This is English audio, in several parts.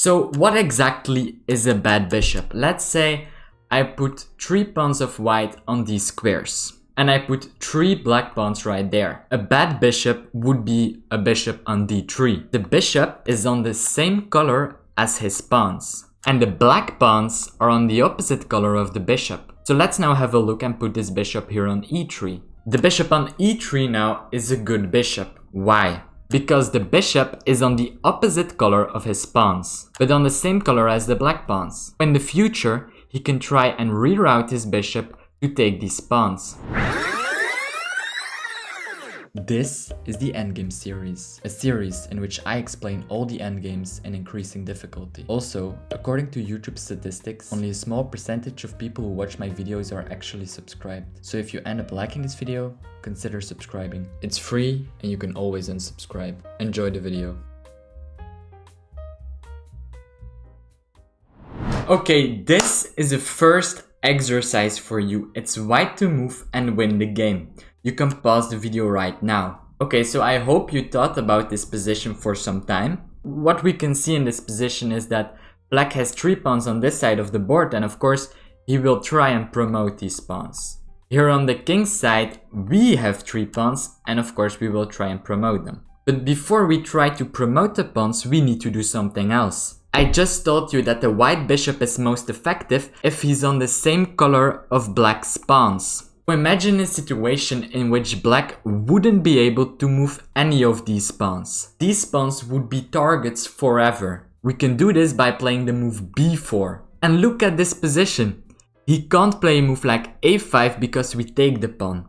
So what exactly is a bad bishop? Let's say I put 3 pawns of white on these squares. And I put 3 black pawns right there. A bad bishop would be a bishop on d3. The bishop is on the same color as his pawns. And the black pawns are on the opposite color of the bishop. So let's now have a look and put this bishop here on e3. The bishop on e3 now is a good bishop. Why? Because the bishop is on the opposite color of his pawns, but on the same color as the black pawns. In the future, he can try and reroute his bishop to take these pawns. This is the Endgame series, a series in which I explain all the endgames in increasing difficulty. Also, according to YouTube statistics, only a small percentage of people who watch my videos are actually subscribed. So if you end up liking this video, consider subscribing. It's free and you can always unsubscribe. Enjoy the video. Okay, this is the first exercise for you. It's white to move and win the game. You can pause the video right now. Okay, so I hope you thought about this position for some time. What we can see in this position is that black has 3 pawns on this side of the board, and of course he will try and promote these pawns. Here on the king's side we have 3 pawns, and of course we will try and promote them. But before we try to promote the pawns, we need to do something else. I just told you that the white bishop is most effective if he's on the same color of black's pawns. Imagine a situation in which black wouldn't be able to move any of these pawns. These pawns would be targets forever. We can do this by playing the move b4. And look at this position. He can't play a move like a5 because we take the pawn.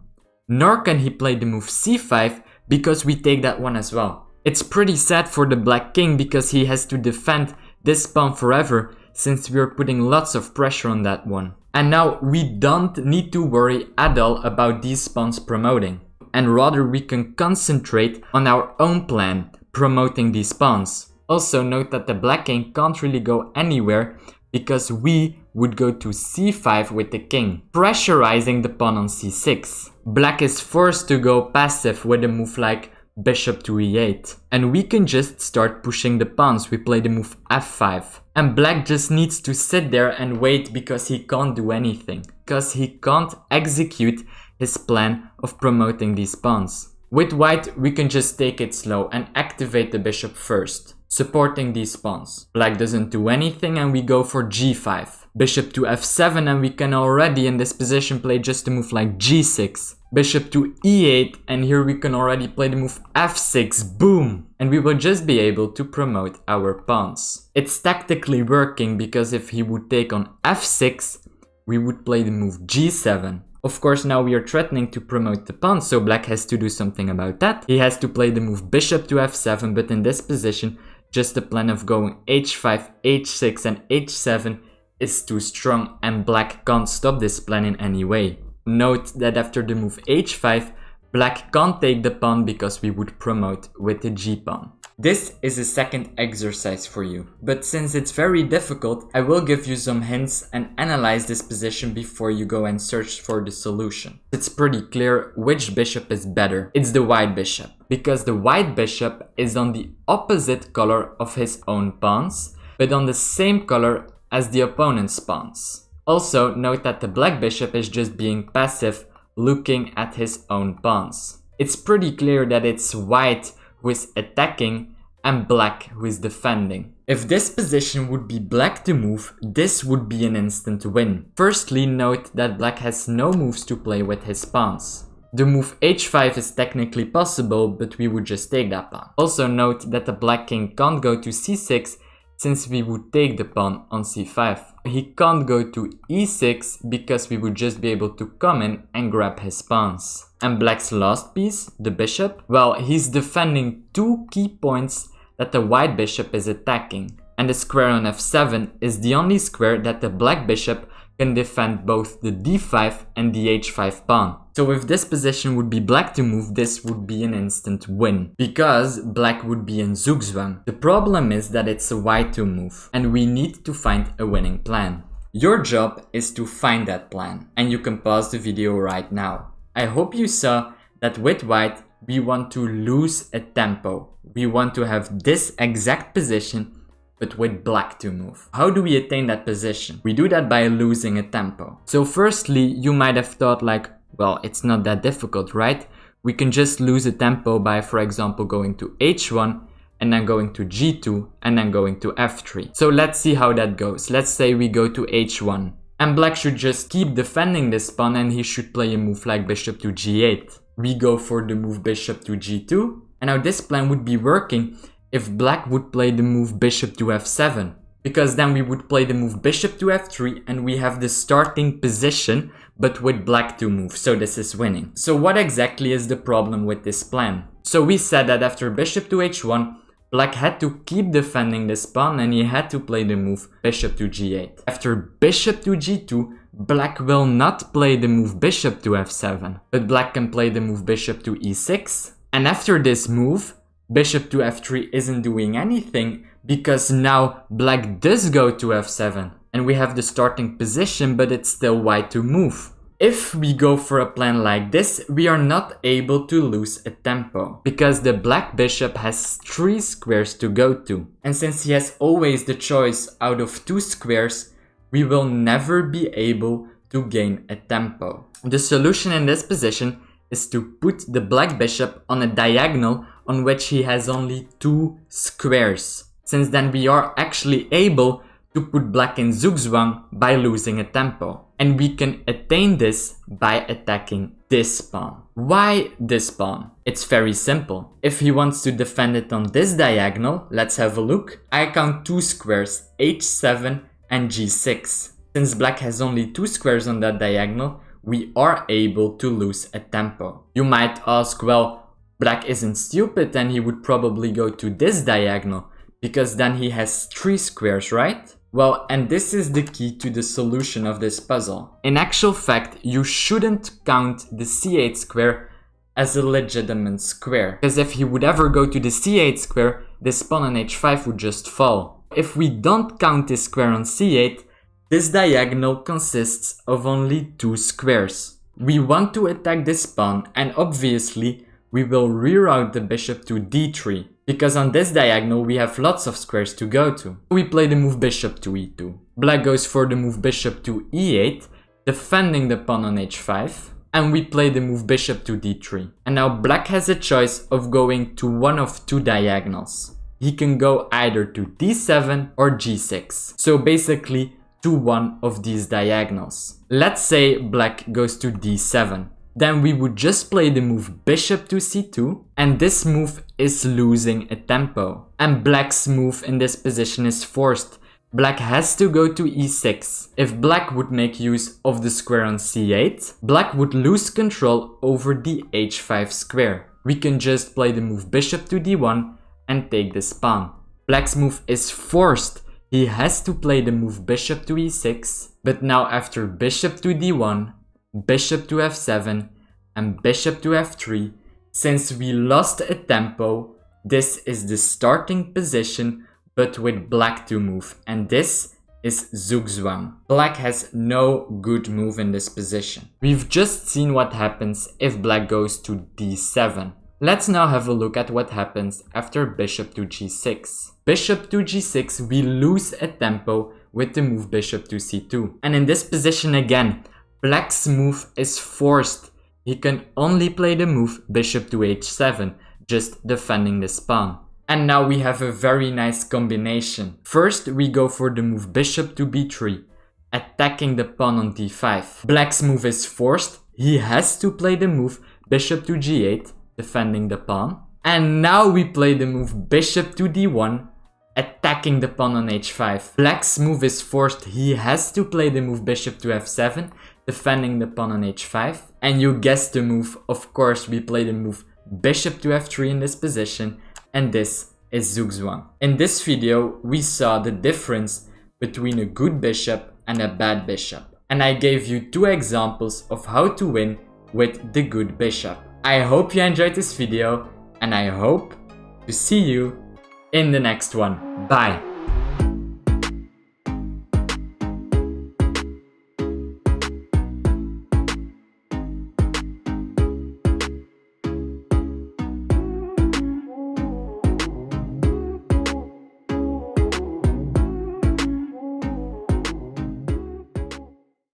Nor can he play the move c5 because we take that one as well. It's pretty sad for the black king because he has to defend this pawn forever since we are putting lots of pressure on that one. And now we don't need to worry at all about these pawns promoting. And rather we can concentrate on our own plan, promoting these pawns. Also note that the black king can't really go anywhere because we would go to c5 with the king, pressurizing the pawn on c6. Black is forced to go passive with a move like bishop to e8. And we can just start pushing the pawns. We play the move f5. And black just needs to sit there and wait because he can't do anything. Because he can't execute his plan of promoting these pawns. With white, we can just take it slow and activate the bishop first, supporting these pawns. Black doesn't do anything and we go for g5. Bishop to f7 and we can already in this position play just a move like g6. Bishop to e8 and here we can already play the move f6, boom! And we will just be able to promote our pawns. It's tactically working because if he would take on f6, we would play the move g7. Of course now we are threatening to promote the pawn, so black has to do something about that. He has to play the move bishop to f7, but in this position just the plan of going h5, h6 and h7 is too strong and black can't stop this plan in any way. Note that after the move h5, black can't take the pawn because we would promote with the g-pawn. This is a second exercise for you, but since it's very difficult, I will give you some hints and analyze this position before you go and search for the solution. It's pretty clear which bishop is better. It's the white bishop, because the white bishop is on the opposite color of his own pawns, but on the same color as the opponent's pawns. Also, note that the black bishop is just being passive, looking at his own pawns. It's pretty clear that it's white who is attacking and black who is defending. If this position would be black to move, this would be an instant win. Firstly, note that black has no moves to play with his pawns. The move h5 is technically possible, but we would just take that pawn. Also note that the black king can't go to c6 since we would take the pawn on c5. He can't go to e6 because we would just be able to come in and grab his pawns. And black's last piece, the bishop, well, he's defending 2 key points that the white bishop is attacking. And the square on f7 is the only square that the black bishop can defend both the d5 and the h5 pawn. So if this position would be black to move, this would be an instant win, because black would be in Zugzwang. The problem is that it's a white to move, and we need to find a winning plan. Your job is to find that plan, and you can pause the video right now. I hope you saw that with white, we want to lose a tempo. We want to have this exact position but with black to move. How do we attain that position? We do that by losing a tempo. So firstly, you might have thought like, well, it's not that difficult, right? We can just lose a tempo by, for example, going to H1 and then going to G2 and then going to F3. So let's see how that goes. Let's say we go to H1 and black should just keep defending this pawn and he should play a move like bishop to G8. We go for the move bishop to G2, and now this plan would be working if black would play the move bishop to F7, because then we would play the move bishop to F3 and we have the starting position but with black to move, so this is winning. So what exactly is the problem with this plan? So we said that after bishop to H1, black had to keep defending this pawn and he had to play the move bishop to G8. After bishop to G2, black will not play the move bishop to F7, but black can play the move bishop to E6. And after this move, bishop to F3 isn't doing anything because now black does go to F7 and we have the starting position, but it's still white to move. If we go for a plan like this, we are not able to lose a tempo because the black bishop has 3 squares to go to. And since he has always the choice out of 2 squares, we will never be able to gain a tempo. The solution in this position is to put the black bishop on a diagonal on which he has only 2 squares, since then we are actually able to put black in zugzwang by losing a tempo. And we can attain this by attacking this pawn. Why this pawn? It's very simple. If he wants to defend it on this diagonal, let's have a look. I count 2 squares, H7 and G6. Since black has only 2 squares on that diagonal, we are able to lose a tempo. You might ask, well, black isn't stupid and he would probably go to this diagonal because then he has 3 squares, right? Well, and this is the key to the solution of this puzzle. In actual fact, you shouldn't count the C8 square as a legitimate square, because if he would ever go to the C8 square, this pawn on H5 would just fall. If we don't count this square on C8, this diagonal consists of only 2 squares. We want to attack this pawn and obviously we will reroute the bishop to D3 because on this diagonal we have lots of squares to go to. We play the move bishop to E2. Black goes for the move bishop to E8, defending the pawn on H5, and we play the move bishop to D3. And now black has a choice of going to one of 2 diagonals. He can go either to D7 or G6. So basically to one of these diagonals. Let's say black goes to D7. Then we would just play the move bishop to C2, and this move is losing a tempo. And black's move in this position is forced. Black has to go to E6. If black would make use of the square on C8, black would lose control over the H5 square. We can just play the move bishop to D1 and take this pawn. Black's move is forced. He has to play the move bishop to E6, but now after bishop to D1, bishop to F7 and bishop to F3, since we lost a tempo, this is the starting position but with black to move, and this is zugzwang. Black has no good move in this position. We've just seen what happens if black goes to D7. Let's now have a look at what happens after bishop to G6. Bishop to G6, we lose a tempo with the move bishop to C2. And in this position again, black's move is forced. He can only play the move bishop to H7, just defending this pawn. And now we have a very nice combination. First, we go for the move bishop to B3, attacking the pawn on D5. Black's move is forced. He has to play the move bishop to G8, defending the pawn. And now we play the move bishop to D1, attacking the pawn on H5. Black's move is forced. He has to play the move bishop to F7, defending the pawn on H5. And you guessed the move, of course we play the move bishop to F3 in this position, and this is zugzwang. In this video we saw the difference between a good bishop and a bad bishop. And I gave you 2 examples of how to win with the good bishop. I hope you enjoyed this video and I hope to see you in the next one. Bye!